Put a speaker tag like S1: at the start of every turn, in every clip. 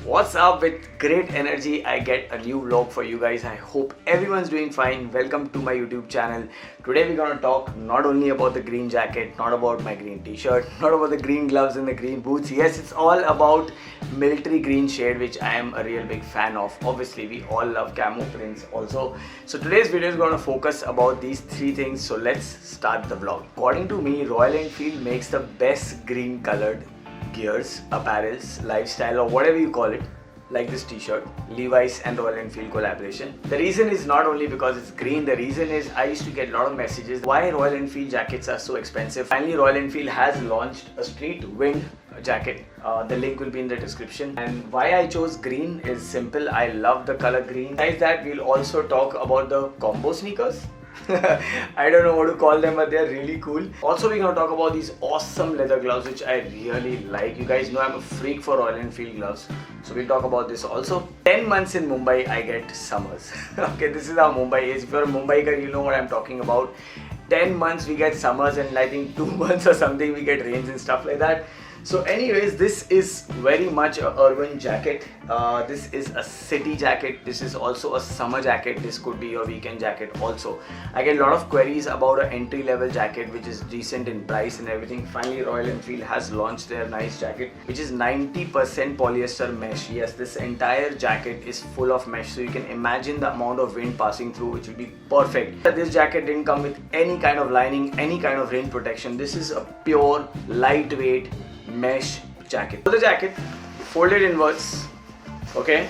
S1: What's up? With great energy, I get a new vlog for you guys. I hope everyone's doing fine. Welcome to my YouTube channel. Today we're gonna talk not only about the green jacket, not about my green t-shirt, not about the green gloves and the green boots. Yes, it's all about military green shade, which I am a real big fan of. Obviously, we all love camo prints also. So today's video is gonna focus about these three things. So let's start the vlog. According to me, Royal Enfield makes the best green colored gears, apparels, lifestyle, or whatever you call it, like this t-shirt, Levi's and Royal Enfield collaboration. The reason is not only because it's green, the reason is I used to get a lot of messages why Royal Enfield jackets are so expensive. Finally, Royal Enfield has launched a street wind jacket. The link will be in the description. And why I chose green is simple. I love the color green. Besides that, we'll also talk about the combo sneakers. I don't know what to call them, but they're really cool. Also, we're gonna talk about these awesome leather gloves, which I really like. You guys know I'm a freak for Royal Enfield gloves, so we'll talk about this also. 10 months in Mumbai, I get summers. Okay, this is how Mumbai is. If you're a Mumbaiker, you know what I'm talking about. 10 months we get summers, and I think 2 months or something we get rains and stuff like that. So anyways, this is very much a urban jacket. This is a city jacket. This is also a summer jacket. This could be your weekend jacket also. I get a lot of queries about an entry-level jacket which is decent in price and everything. Finally, Royal Enfield has launched their nice jacket, which is 90% polyester mesh. Yes, this entire jacket is full of mesh, so you can imagine the amount of wind passing through, which will be perfect. This jacket didn't come with any kind of lining, any kind of rain protection. This is a pure, lightweight mesh jacket. So the jacket folded inwards, okay,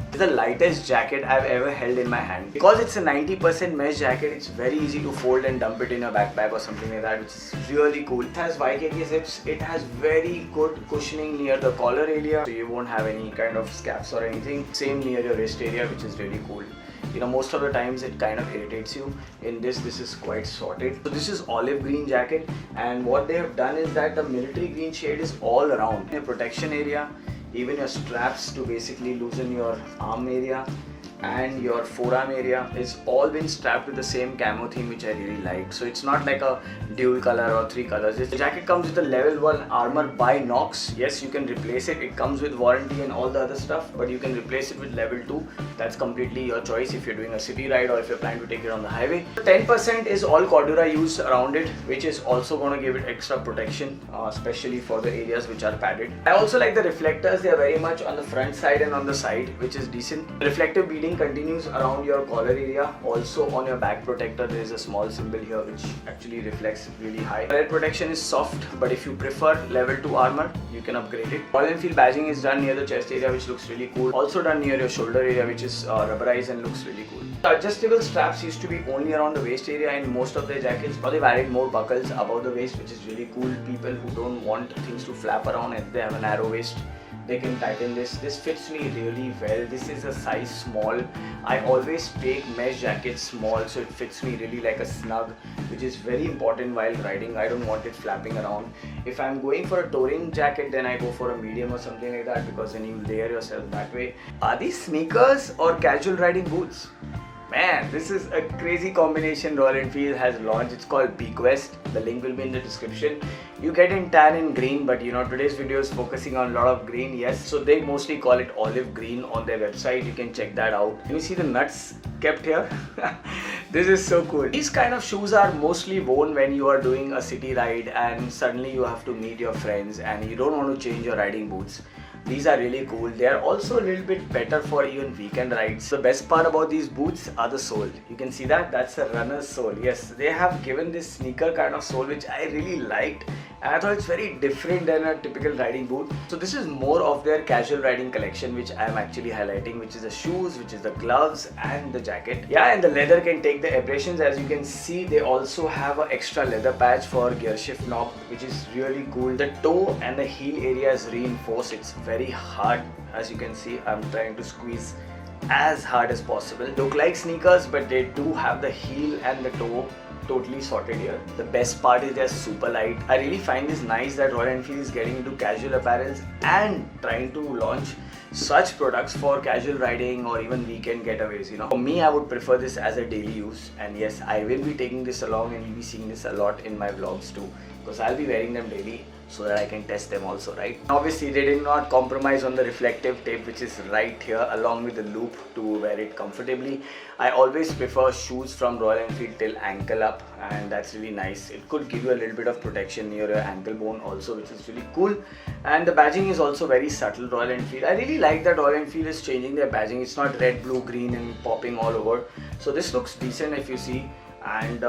S1: it's the lightest jacket I've ever held in my hand. Because it's a 90% mesh jacket, it's very easy to fold and dump it in a backpack or something like that, which is really cool. It has YKK zips. It has very good cushioning near the collar area, so you won't have any kind of scaps or anything. Same near your wrist area, which is really cool. You know, most of the times it kind of irritates you. In this is quite sorted. So this is olive green jacket, and what they have done is that the military green shade is all around your protection area, even your straps to basically loosen your arm area and your forearm area is all been strapped with the same camo theme, which I really liked. So it's not like a dual color or three colors. The jacket comes with a level 1 armor by Knox. Yes, you can replace it. It comes with warranty and all the other stuff, but you can replace it with level 2. That's completely your choice if you're doing a city ride or if you're planning to take it on the highway. 10% is all Cordura used around it, which is also going to give it extra protection, especially for the areas which are padded. I also like the reflectors. They are very much on the front side and on the side, which is decent. Reflective beading continues around your collar area. Also on your back protector, there is a small symbol here which actually reflects really high. Air protection is soft, but if you prefer level 2 armor, you can upgrade it. Royal Enfield badging is done near the chest area, which looks really cool. Also done near your shoulder area, which is rubberized and looks really cool. The adjustable straps used to be only around the waist area in most of their jackets. Now they've added more buckles above the waist, which is really cool. People who don't want things to flap around and they have a narrow waist, they can tighten this. This fits me really well. This is a size small. I always take mesh jackets small, so it fits me really like a snug, which is very important while riding. I don't want it flapping around. If I'm going for a touring jacket, then I go for a medium or something like that, because then you layer yourself that way. Are these sneakers or casual riding boots? Man, this is a crazy combination Royal Enfield has launched. It's called Bequest. The link will be in the description. You get in tan and green, but you know, today's video is focusing on a lot of green. Yes, so they mostly call it olive green on their website. You can check that out. Can you see the nuts kept here? This is so cool. These kind of shoes are mostly worn when you are doing a city ride and suddenly you have to meet your friends and you don't want to change your riding boots. These are really cool. They are also a little bit better for even weekend rides. The best part about these boots are the sole. You can see that, that's a runner's sole. Yes, they have given this sneaker kind of sole, which I really liked. And I thought it's very different than a typical riding boot. So this is more of their casual riding collection, which I am actually highlighting, which is the shoes, which is the gloves and the jacket. Yeah, and the leather can take the abrasions. As you can see, they also have an extra leather patch for gear shift knob, which is really cool. The toe and the heel area is reinforced. It's very hard. As you can see, I'm trying to squeeze as hard as possible. Look like sneakers, but they do have the heel and the toe totally sorted here. The best part is they're super light. I really find this nice that Royal Enfield is getting into casual apparels and trying to launch such products for casual riding or even weekend getaways, you know. For me, I would prefer this as a daily use, and yes, I will be taking this along and you'll be seeing this a lot in my vlogs too, because I'll be wearing them daily. so that I can test them also, right? Obviously they did not compromise on the reflective tape, which is right here along with the loop to wear it comfortably. I always prefer shoes from Royal Enfield till ankle up, and that's really nice. It could give you a little bit of protection near your ankle bone also, which is really cool. And the badging is also very subtle. Royal Enfield, I really like that Royal Enfield is changing their badging. It's not red, blue, green and popping all over. So this looks decent if you see, and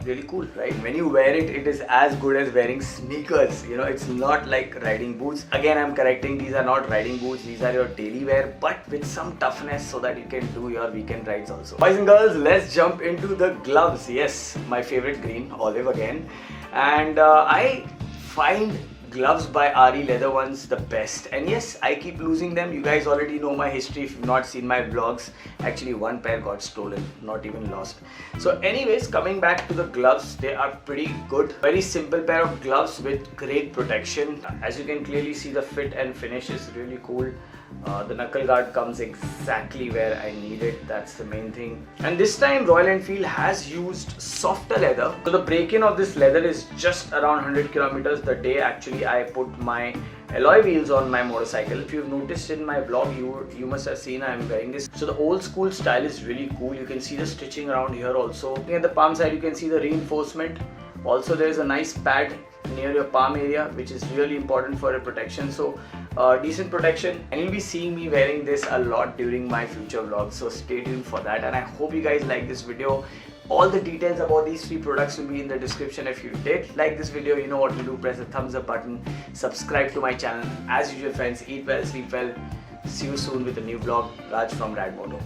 S1: really cool, right? When you wear it, it is as good as wearing sneakers. You know, it's not like riding boots. Again, I'm correcting, these are not riding boots, these are your daily wear, but with some toughness so that you can do your weekend rides also. Boys and girls, let's jump into the gloves. Yes, my favorite green, olive again. And I find gloves by RE Leather ones the best, and yes, I keep losing them. You guys already know my history if you've not seen my vlogs. Actually, one pair got stolen, not even lost. So anyways, coming back to the gloves, they are pretty good. Very simple pair of gloves with great protection. As you can clearly see, the fit and finish is really cool. The knuckle guard comes exactly where I need it. That's the main thing. And this time Royal Enfield has used softer leather. So the break-in of this leather is just around 100 kilometers. The day actually I put my alloy wheels on my motorcycle. If you've noticed in my vlog, you must have seen I'm wearing this. So the old school style is really cool. You can see the stitching around here also. Looking at the palm side, you can see the reinforcement. Also there is a nice pad near your palm area, which is really important for your protection. So decent protection, and you'll be seeing me wearing this a lot during my future vlogs, so stay tuned for that. And I hope you guys like this video. All the details about these 3 products will be in the description. If you did like this video, you know what to do. Press the thumbs up button, subscribe to my channel. As usual friends, eat well, sleep well. See you soon with a new vlog. Raj from Rad Moto.